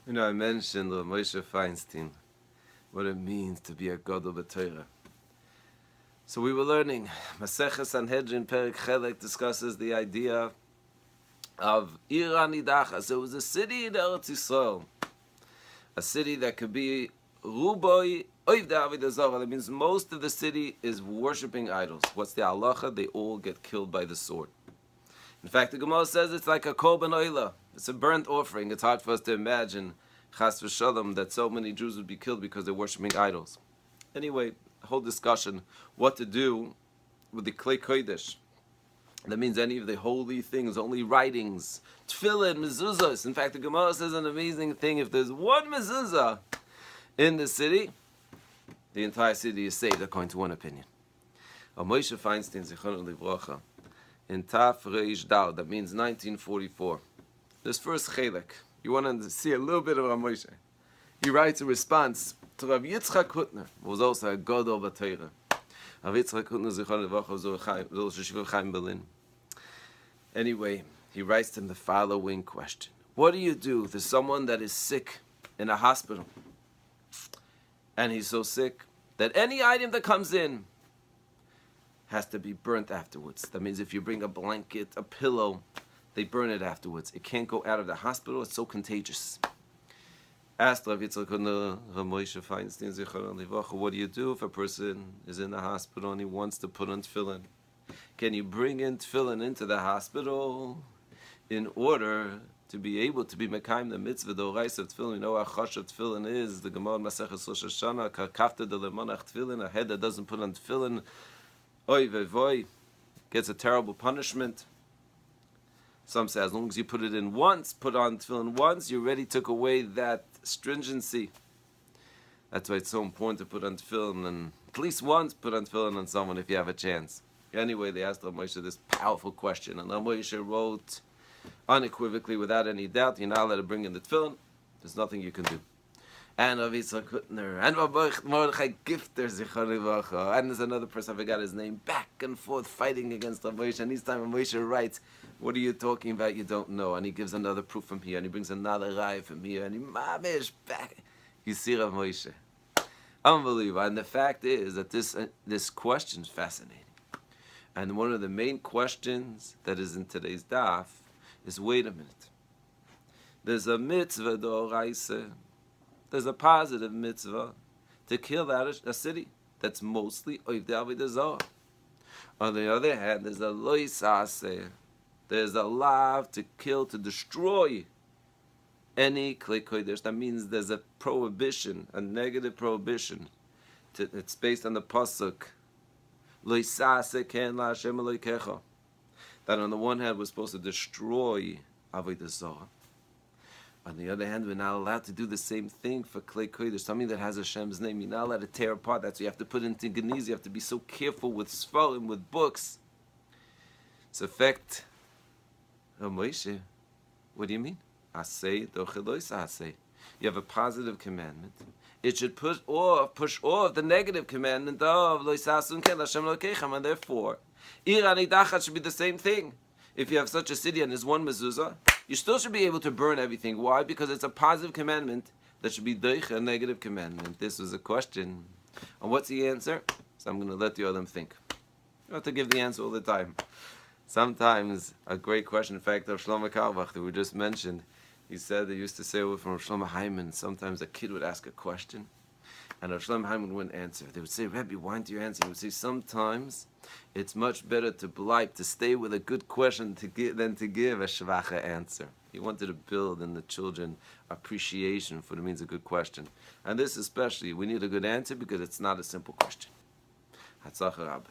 You know, I mentioned Moshe Feinstein, what it means to be a Gadol b'Torah. So we were learning, Maseches Sanhedrin Perek Chelek discusses the idea of Ir Anidachas. It was a city in Eretz Yisrael, a city that could be Ruboi Oivdei Avodah Zarah. That means most of the city is worshipping idols. What's the halacha? They all get killed by the sword. In fact, the Gemara says it's like a korban oila. It's a burnt offering. It's hard for us to imagine, chas v'shalom, that so many Jews would be killed because they're worshiping idols. Anyway, whole discussion, what to do with the Klei Kodesh. That means any of the holy things, only writings, tefillin, mezuzahs. In fact, the Gemara says an amazing thing. If there's one mezuzah in the city, the entire city is saved, according to one opinion. Moshe Feinstein, Zichrono Livracha, in Taf Reish Dal, that means 1944. This first chelek, you want to see a little bit of Moshe. He writes a response to Rav Yitzchak Hutner, who was also a Gadol b'Torah. Rav Yitzchak Hutner, Zichrono Livracha, was Yeshiva Chaim Berlin. Anyway, he writes to him the following question. What do you do? There's someone that is sick in a hospital, and he's so sick that any item that comes in has to be burnt afterwards. That means if you bring a blanket, a pillow, they burn it afterwards. It can't go out of the hospital. It's so contagious. Asked Rav Yitzchak Moshe Feinstein, Zichrono Livracha, what do you do if a person is in the hospital and he wants to put on tefillin? Can you bring in tefillin into the hospital in order to be able to be mekayim the mitzvah, the oraisa of tefillin? You know how chash of tefillin is. The Gemara in Maseches Rosh Hashanah, kafta de lemonach tefillin, a head that doesn't put on tefillin, oy vevoy, gets a terrible punishment. Some say as long as you put it in once, put on tefillin once, you already took away that stringency. That's why it's so important to put on tefillin, and at least once put on tefillin on someone if you have a chance. Anyway, they asked Rav Moshe this powerful question, and Rav Moshe wrote unequivocally, without any doubt, you're not allowed to bring in the tefillin. There's nothing you can do. And Rav Yitzchak Hutner, and Rav Mordechai Gifter, Zichrono Livracha, and there's another person, I forgot his name, back and forth fighting against Rav Moshe, and each time Rav Moshe writes, what are you talking about? You don't know. And he gives another proof from here, and he brings another rai from here, and he mamish back. You see Rav Moshe. Unbelievable. And the fact is that this question is fascinating. And one of the main questions that is in today's daf is, wait a minute. There's a mitzvah d'oraisa. There's a positive mitzvah to kill out a city that's mostly oivdei avodah zarah. On the other hand, there's a lois aseh. There's a law to kill, to destroy any klei kodesh. That means there's a prohibition, a negative prohibition. It's based on the pasuk, lois aseh ken la Hashem Elokecha. That on the one hand, we're supposed to destroy avodah zarah. On the other hand, we're not allowed to do the same thing for Klei Kodesh, something that has Hashem's name. You're not allowed to tear apart. That's why you have to put into Geniz. You have to be so careful with Sfarim, with books. It's effect. Oh, Moshe, what do you mean? Asay dochelois asay. You have a positive commandment. It should push off the negative commandment of lois asun ken Hashem Elokeichem, and therefore, Ir Anidachas should be the same thing. If you have such a city and there's one mezuzah, you still should be able to burn everything. Why? Because it's a positive commandment that should be doich, a negative commandment. This was a question. And what's the answer? So I'm going to let the other think. You don't have to give the answer all the time. Sometimes a great question. In fact, Rav Shlomo Carlebach, that we just mentioned, he said they used to say from Rav Shlomo Hyman, sometimes a kid would ask a question, and Rav Shlomo Hyman wouldn't answer. They would say, Rebbe, why don't you answer? He would say, sometimes it's much better to stay with a good question than to give a shvacha answer. He wanted to build in the children appreciation for the means of a good question. And this especially, we need a good answer because it's not a simple question. Hatzlacha Rabbi.